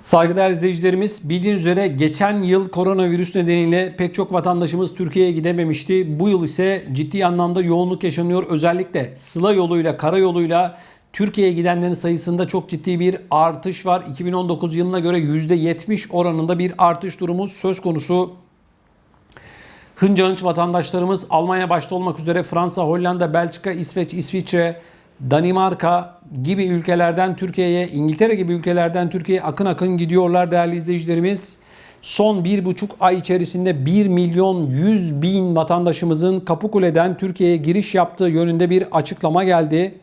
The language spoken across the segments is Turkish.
Saygıdeğer izleyicilerimiz, bildiğiniz üzere geçen yıl koronavirüs nedeniyle pek çok vatandaşımız Türkiye'ye gidememişti. Bu yıl ise ciddi anlamda yoğunluk yaşanıyor. Özellikle Sıla yoluyla, karayoluyla Türkiye'ye gidenlerin sayısında çok ciddi bir artış var. 2019 yılına göre %70 oranında bir artış durumu söz konusu. Hınca hınç vatandaşlarımız Almanya başta olmak üzere Fransa, Hollanda, Belçika, İsveç, İsviçre, Danimarka gibi ülkelerden Türkiye'ye, İngiltere gibi ülkelerden Türkiye'ye akın akın gidiyorlar değerli izleyicilerimiz. Son 1,5 ay içerisinde 1.100.000 vatandaşımızın Kapıkule'den Türkiye'ye giriş yaptığı yönünde bir açıklama geldi.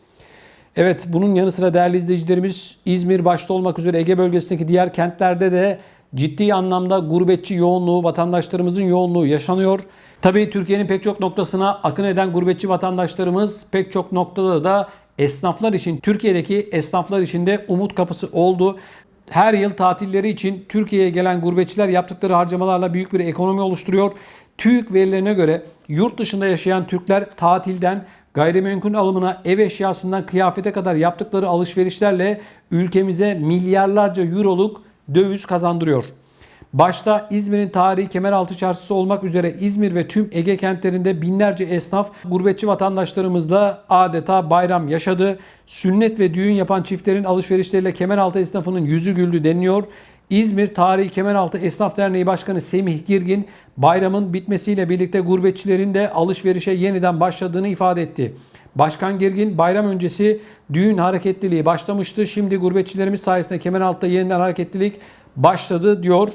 Evet, bunun yanı sıra değerli izleyicilerimiz İzmir başta olmak üzere Ege bölgesindeki diğer kentlerde de ciddi anlamda gurbetçi yoğunluğu, vatandaşlarımızın yoğunluğu yaşanıyor. Tabii Türkiye'nin pek çok noktasına akın eden gurbetçi vatandaşlarımız pek çok noktada da esnaflar için, Türkiye'deki esnaflar için de umut kapısı oldu. Her yıl tatilleri için Türkiye'ye gelen gurbetçiler yaptıkları harcamalarla büyük bir ekonomi oluşturuyor. TÜİK verilerine göre yurt dışında yaşayan Türkler tatilden gayrimenkul alımına, ev eşyasından kıyafete kadar yaptıkları alışverişlerle ülkemize milyarlarca euroluk döviz kazandırıyor. Başta İzmir'in tarihi Kemeraltı Çarşısı olmak üzere İzmir ve tüm Ege kentlerinde binlerce esnaf gurbetçi vatandaşlarımızla adeta bayram yaşadı. Sünnet ve düğün yapan çiftlerin alışverişleriyle Kemeraltı esnafının yüzü güldü deniliyor. İzmir Tarihi Kemeraltı Esnaf Derneği Başkanı Semih Girgin, bayramın bitmesiyle birlikte gurbetçilerin de alışverişe yeniden başladığını ifade etti. Başkan Girgin, bayram öncesi düğün hareketliliği başlamıştı. Şimdi gurbetçilerimiz sayesinde Kemeraltı'da yeniden hareketlilik başladı diyor.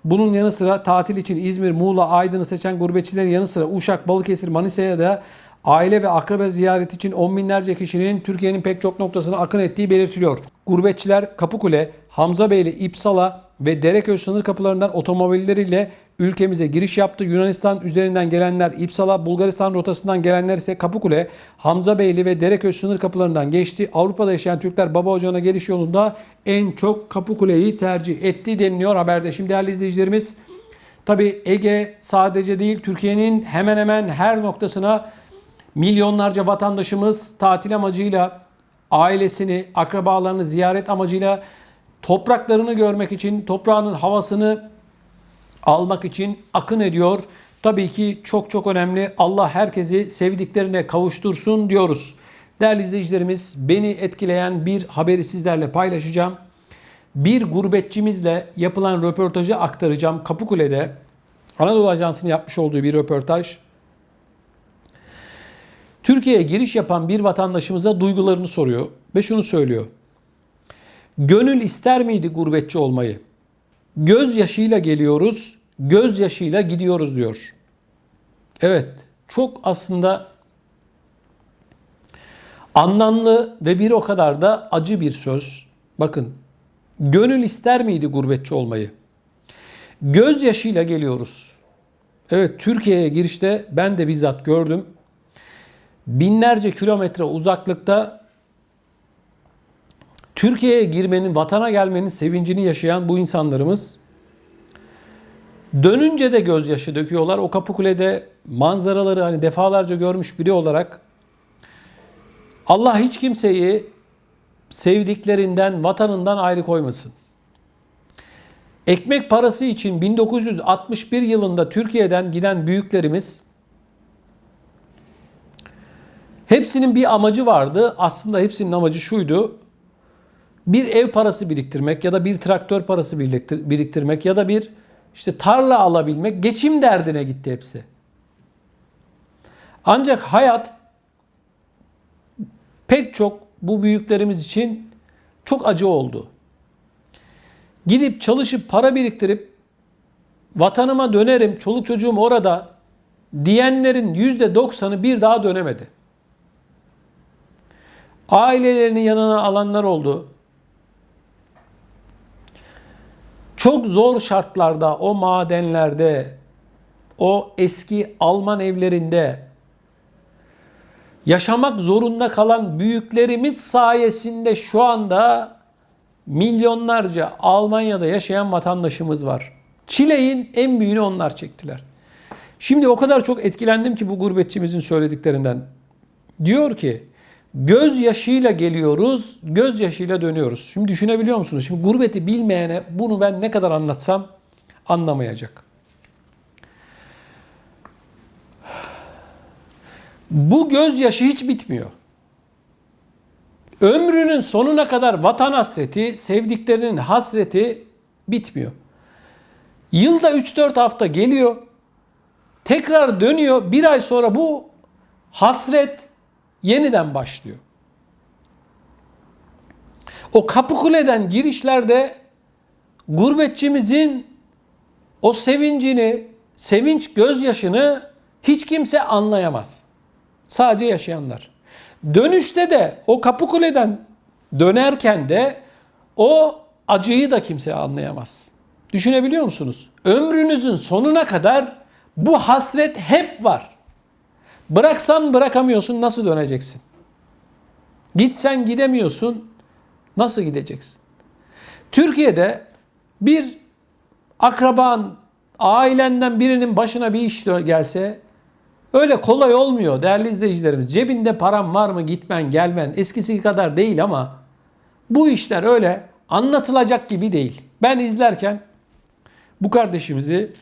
Bunun yanı sıra tatil için İzmir, Muğla, Aydın'ı seçen gurbetçilerin yanı sıra Uşak, Balıkesir, Manisa'ya da aile ve akraba ziyareti için on binlerce kişinin Türkiye'nin pek çok noktasına akın ettiği belirtiliyor. Gurbetçiler Kapıkule, Hamzabeyli, İpsala ve Dereköy sınır kapılarından otomobilleriyle ülkemize giriş yaptı. Yunanistan üzerinden gelenler İpsala, Bulgaristan rotasından gelenler ise Kapıkule, Hamzabeyli ve Dereköy sınır kapılarından geçti. Avrupa'da yaşayan Türkler Baba Ocağı'na geliş yolunda en çok Kapıkule'yi tercih etti deniliyor haberde. Şimdi değerli izleyicilerimiz, tabi Ege sadece değil, Türkiye'nin hemen hemen her noktasına milyonlarca vatandaşımız tatil amacıyla, ailesini, akrabalarını ziyaret amacıyla, topraklarını görmek için, toprağının havasını almak için akın ediyor. Tabii ki çok çok önemli. Allah herkesi sevdiklerine kavuştursun diyoruz. Değerli izleyicilerimiz, beni etkileyen bir haberi sizlerle paylaşacağım. Bir gurbetçimizle yapılan röportajı aktaracağım. Kapıkule'de Anadolu Ajansı'nın yapmış olduğu bir röportaj. Türkiye'ye giriş yapan bir vatandaşımıza duygularını soruyor ve şunu söylüyor. Gönül ister miydi gurbetçi olmayı? Gözyaşıyla geliyoruz, gözyaşıyla gidiyoruz diyor. Evet, çok aslında anlamlı ve bir o kadar da acı bir söz. Bakın, gönül ister miydi gurbetçi olmayı? Gözyaşıyla geliyoruz. Evet, Türkiye'ye girişte ben de bizzat gördüm. Binlerce kilometre uzaklıkta Türkiye'ye girmenin, vatana gelmenin sevincini yaşayan bu insanlarımız dönünce de gözyaşı döküyorlar. O Kapıkule'de manzaraları hani defalarca görmüş biri olarak Allah hiç kimseyi sevdiklerinden, vatanından ayrı koymasın. Ekmek parası için 1961 yılında Türkiye'den giden büyüklerimiz, hepsinin bir amacı vardı. Aslında hepsinin amacı şuydu. Bir ev parası biriktirmek ya da bir traktör parası biriktirmek ya da bir tarla alabilmek, geçim derdine gitti hepsi. Ancak hayat pek çok bu büyüklerimiz için çok acı oldu. Gidip çalışıp para biriktirip vatanıma dönerim, çoluk çocuğum orada diyenlerin %90'ı bir daha dönemedi. Ailelerini yanına alanlar oldu. Çok zor şartlarda o madenlerde, o eski Alman evlerinde yaşamak zorunda kalan büyüklerimiz sayesinde şu anda milyonlarca Almanya'da yaşayan vatandaşımız var. Çileğin en büyüğünü onlar çektiler. Şimdi o kadar çok etkilendim ki bu gurbetçimizin söylediklerinden. Diyor ki, Gözyaşıyla geliyoruz, gözyaşıyla dönüyoruz. Şimdi düşünebiliyor musunuz? Şimdi gurbeti bilmeyene bunu ben ne kadar anlatsam anlamayacak. Bu gözyaşı hiç bitmiyor. Ömrünün sonuna kadar vatan hasreti, sevdiklerinin hasreti bitmiyor. Yılda 3-4 hafta geliyor, tekrar dönüyor. Bir ay sonra bu hasret yeniden başlıyor. O Kapıkule'den girişlerde gurbetçimizin o sevincini, sevinç gözyaşını hiç kimse anlayamaz. Sadece yaşayanlar. Dönüşte de o Kapıkule'den dönerken de o acıyı da kimse anlayamaz. Düşünebiliyor musunuz? Ömrünüzün sonuna kadar bu hasret hep var. Bıraksan bırakamıyorsun, nasıl döneceksin? Gitsen gidemiyorsun, nasıl gideceksin? Türkiye'de bir akraban, ailenden birinin başına bir iş gelse öyle kolay olmuyor değerli izleyicilerimiz. Cebinde param var mı, gitmen gelmen eskisi kadar değil ama bu işler öyle anlatılacak gibi değil. Ben izlerken bu kardeşimizi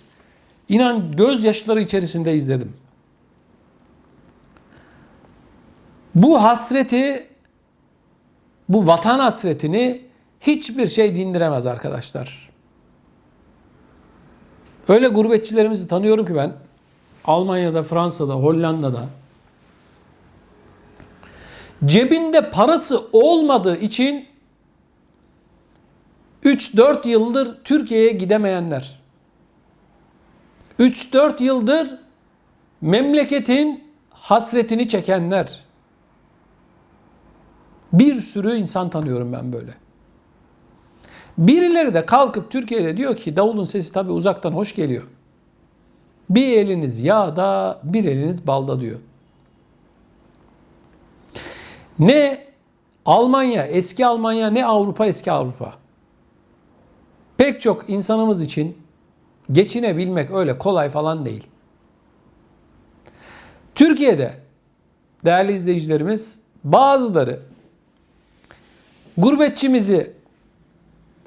inan gözyaşları içerisinde izledim. Bu hasreti, bu vatan hasretini hiçbir şey dindiremez arkadaşlar. Öyle gurbetçilerimizi tanıyorum ki ben Almanya'da, Fransa'da, Hollanda'da cebinde parası olmadığı için 3-4 yıldır Türkiye'ye gidemeyenler, 3-4 yıldır memleketin hasretini çekenler, bir sürü insan tanıyorum ben böyle. Birileri de kalkıp Türkiye'de diyor ki davulun sesi tabii uzaktan hoş geliyor. Bir eliniz yağda, bir eliniz balda diyor. Ne Almanya, eski Almanya, ne Avrupa, eski Avrupa. Pek çok insanımız için geçinebilmek öyle kolay falan değil. Türkiye'de değerli izleyicilerimiz bazıları gurbetçimizi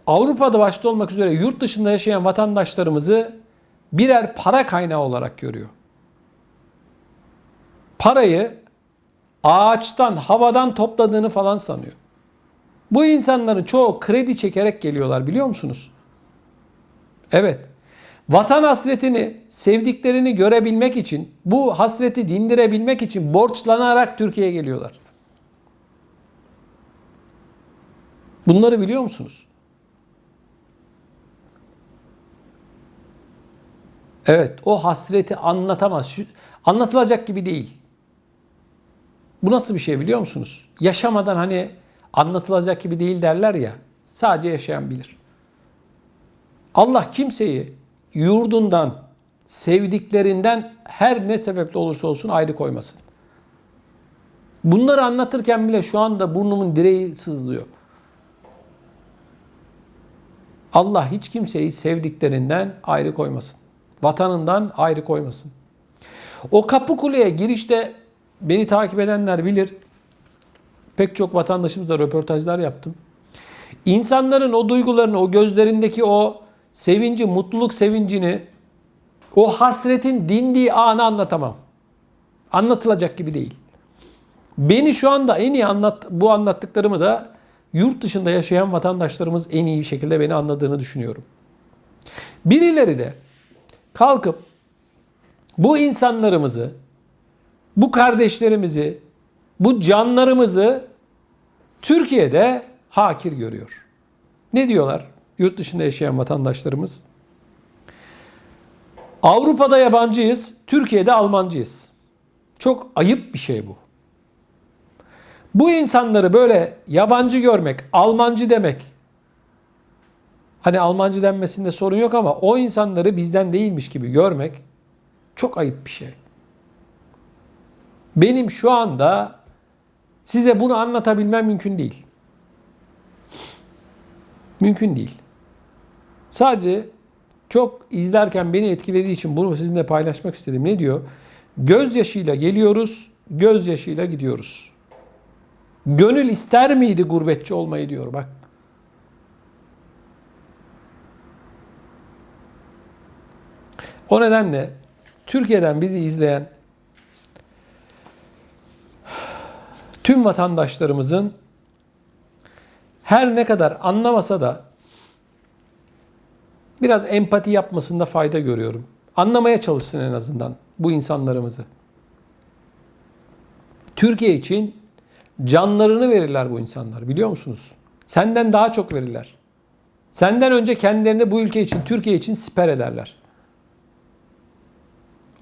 Avrupa'da başta olmak üzere yurt dışında yaşayan vatandaşlarımızı birer para kaynağı olarak görüyor. Parayı ağaçtan, havadan topladığını falan sanıyor. Bu insanların çoğu kredi çekerek geliyorlar biliyor musunuz? Evet. Vatan hasretini, sevdiklerini görebilmek için, bu hasreti dindirebilmek için borçlanarak Türkiye'ye geliyorlar. Bunları biliyor musunuz? Evet, o hasreti anlatamaz. Anlatılacak gibi değil. Bu nasıl bir şey biliyor musunuz? Yaşamadan hani anlatılacak gibi değil derler ya, sadece yaşayan bilir. Allah kimseyi yurdundan, sevdiklerinden her ne sebeple olursa olsun ayrı koymasın. Bunları anlatırken bile şu anda burnumun direği sızlıyor. Allah hiç kimseyi sevdiklerinden ayrı koymasın. Vatanından ayrı koymasın. O Kapıkule'ye girişte beni takip edenler bilir. Pek çok vatandaşımızla röportajlar yaptım. İnsanların o duygularını, o gözlerindeki o sevinci, mutluluk sevincini, o hasretin dindiği anı anlatamam. Anlatılacak gibi değil. Beni şu anda en iyi bu anlattıklarımı da yurt dışında yaşayan vatandaşlarımız en iyi bir şekilde beni anladığını düşünüyorum. Birileri de kalkıp bu insanlarımızı, bu kardeşlerimizi, bu canlarımızı Türkiye'de hakir görüyor. Ne diyorlar yurt dışında yaşayan vatandaşlarımız? Avrupa'da yabancıyız, Türkiye'de Almancıyız. Çok ayıp bir şey bu. Bu insanları böyle yabancı görmek, Almancı demek, hani Almancı denmesinde sorun yok ama o insanları bizden değilmiş gibi görmek çok ayıp bir şey. Benim şu anda size bunu anlatabilmem mümkün değil. Mümkün değil. Sadece çok izlerken beni etkilediği için bunu sizinle paylaşmak istedim. Ne diyor? Gözyaşıyla geliyoruz, gözyaşıyla gidiyoruz. Gönül ister miydi gurbetçi olmayı diyor bak. O nedenle Türkiye'den bizi izleyen tüm vatandaşlarımızın her ne kadar anlamasa da biraz empati yapmasında fayda görüyorum. Anlamaya çalışsın en azından bu insanlarımızı. Türkiye için canlarını verirler bu insanlar, biliyor musunuz? Senden daha çok verirler. Senden önce kendilerini bu ülke için, Türkiye için siper ederler.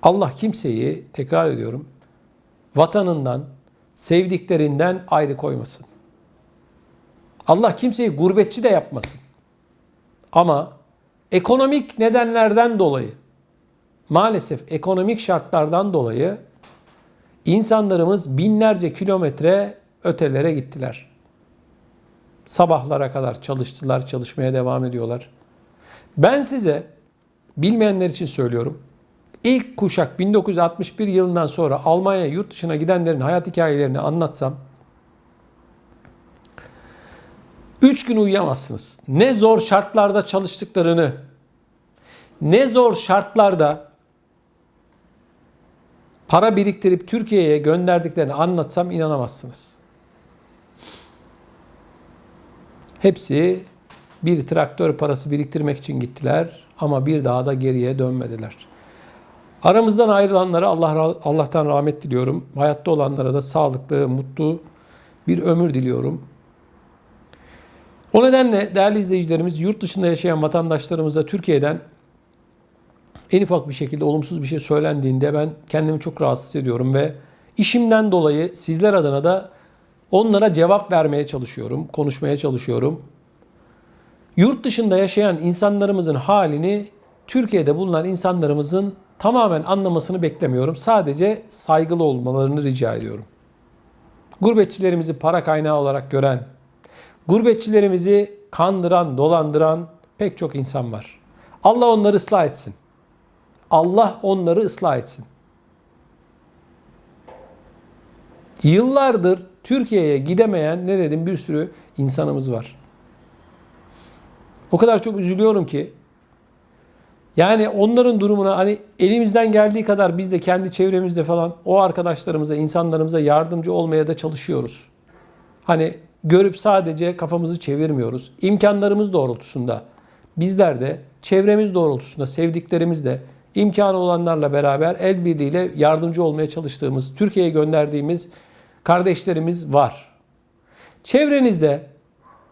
Allah kimseyi, tekrar ediyorum, vatanından, sevdiklerinden ayrı koymasın. Allah kimseyi gurbetçi de yapmasın. Ama ekonomik nedenlerden dolayı, maalesef ekonomik şartlardan dolayı insanlarımız binlerce kilometre ötelere gittiler. Sabahlara kadar çalıştılar, çalışmaya devam ediyorlar. Ben size, bilmeyenler için söylüyorum, İlk kuşak 1961 yılından sonra Almanya'ya, yurt dışına gidenlerin hayat hikayelerini anlatsam 3 gün uyuyamazsınız. Ne zor şartlarda çalıştıklarını, ne zor şartlarda para biriktirip Türkiye'ye gönderdiklerini anlatsam inanamazsınız. Hepsi bir traktör parası biriktirmek için gittiler ama bir daha da geriye dönmediler. Aramızdan ayrılanlara Allah'tan rahmet diliyorum. Hayatta olanlara da sağlıklı, mutlu bir ömür diliyorum. O nedenle değerli izleyicilerimiz, yurt dışında yaşayan vatandaşlarımıza Türkiye'den en ufak bir şekilde olumsuz bir şey söylendiğinde ben kendimi çok rahatsız ediyorum ve işimden dolayı sizler adına da onlara cevap vermeye çalışıyorum, konuşmaya çalışıyorum. Yurt dışında yaşayan insanlarımızın halini Türkiye'de bulunan insanlarımızın tamamen anlamasını beklemiyorum. Sadece saygılı olmalarını rica ediyorum. Gurbetçilerimizi para kaynağı olarak gören, gurbetçilerimizi kandıran, dolandıran pek çok insan var. Allah onları ıslah etsin. Allah onları ıslah etsin. Yıllardır Türkiye'ye gidemeyen, ne dedim, bir sürü insanımız var. O kadar çok üzülüyorum ki, yani onların durumuna hani elimizden geldiği kadar biz de kendi çevremizde falan o arkadaşlarımıza, insanlarımıza yardımcı olmaya da çalışıyoruz. Hani görüp sadece kafamızı çevirmiyoruz. İmkanlarımız doğrultusunda, bizler de çevremiz doğrultusunda, sevdiklerimizle, imkanı olanlarla beraber el birliğiyle yardımcı olmaya çalıştığımız, Türkiye'ye gönderdiğimiz kardeşlerimiz var. Çevrenizde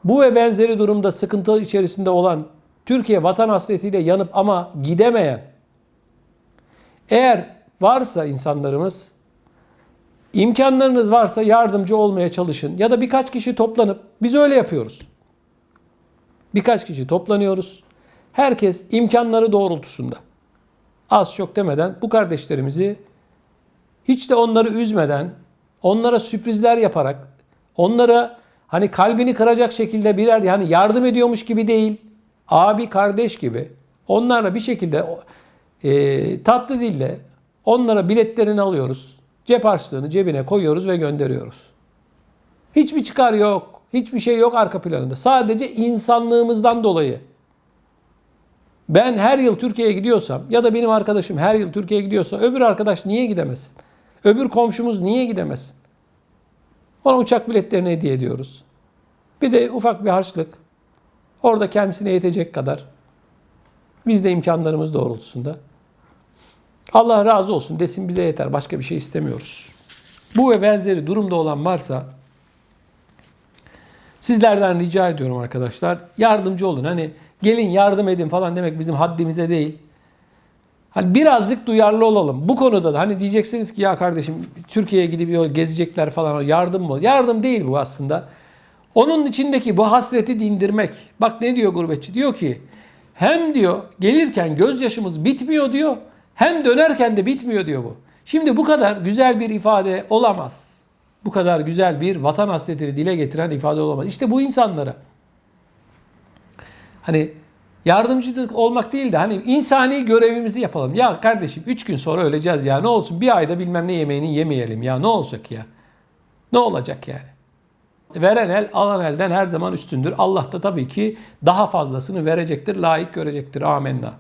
bu ve benzeri durumda sıkıntı içerisinde olan, Türkiye vatan hasretiyle yanıp ama gidemeyen, eğer varsa insanlarımız, imkanlarınız varsa yardımcı olmaya çalışın. Ya da birkaç kişi toplanıp, biz öyle yapıyoruz. Birkaç kişi toplanıyoruz. Herkes imkanları doğrultusunda, az çok demeden bu kardeşlerimizi hiç de onları üzmeden, onlara sürprizler yaparak, onlara hani kalbini kıracak şekilde birer, yani yardım ediyormuş gibi değil, abi kardeş gibi onlarla bir şekilde tatlı dille onlara biletlerini alıyoruz. Cep harçlığını cebine koyuyoruz ve gönderiyoruz. Hiçbir çıkar yok. Hiçbir şey yok arka planında. Sadece insanlığımızdan dolayı. Ben her yıl Türkiye'ye gidiyorsam ya da benim arkadaşım her yıl Türkiye'ye gidiyorsa öbür arkadaş niye gidemesin? Öbür komşumuz niye gidemesin? Ona uçak biletlerini hediye ediyoruz. Bir de ufak bir harçlık. Orada kendisine yetecek kadar. Biz de imkanlarımız doğrultusunda. Allah razı olsun desin, bize yeter. Başka bir şey istemiyoruz. Bu ve benzeri durumda olan varsa sizlerden rica ediyorum arkadaşlar. Yardımcı olun. Hani gelin yardım edin falan demek bizim haddimize değil. Hani birazcık duyarlı olalım. Bu konuda da hani diyeceksiniz ki ya kardeşim Türkiye'ye gidip gezecekler falan, o yardım mı? Yardım değil bu aslında. Onun içindeki bu hasreti dindirmek. Bak ne diyor gurbetçi? Diyor ki hem diyor gelirken gözyaşımız bitmiyor diyor. Hem dönerken de bitmiyor diyor bu. Şimdi bu kadar güzel bir ifade olamaz. Bu kadar güzel bir vatan hasretini dile getiren ifade olamaz. İşte bu insanlara hani yardımcılık olmak değil de hani insani görevimizi yapalım. Ya kardeşim 3 gün sonra öleceğiz ya, ne olsun bir ayda bilmem ne yemeğini yemeyelim ya, ne olacak ya? Ne olacak yani? Veren el alan elden her zaman üstündür. Allah da tabii ki daha fazlasını verecektir, layık görecektir. Amenna.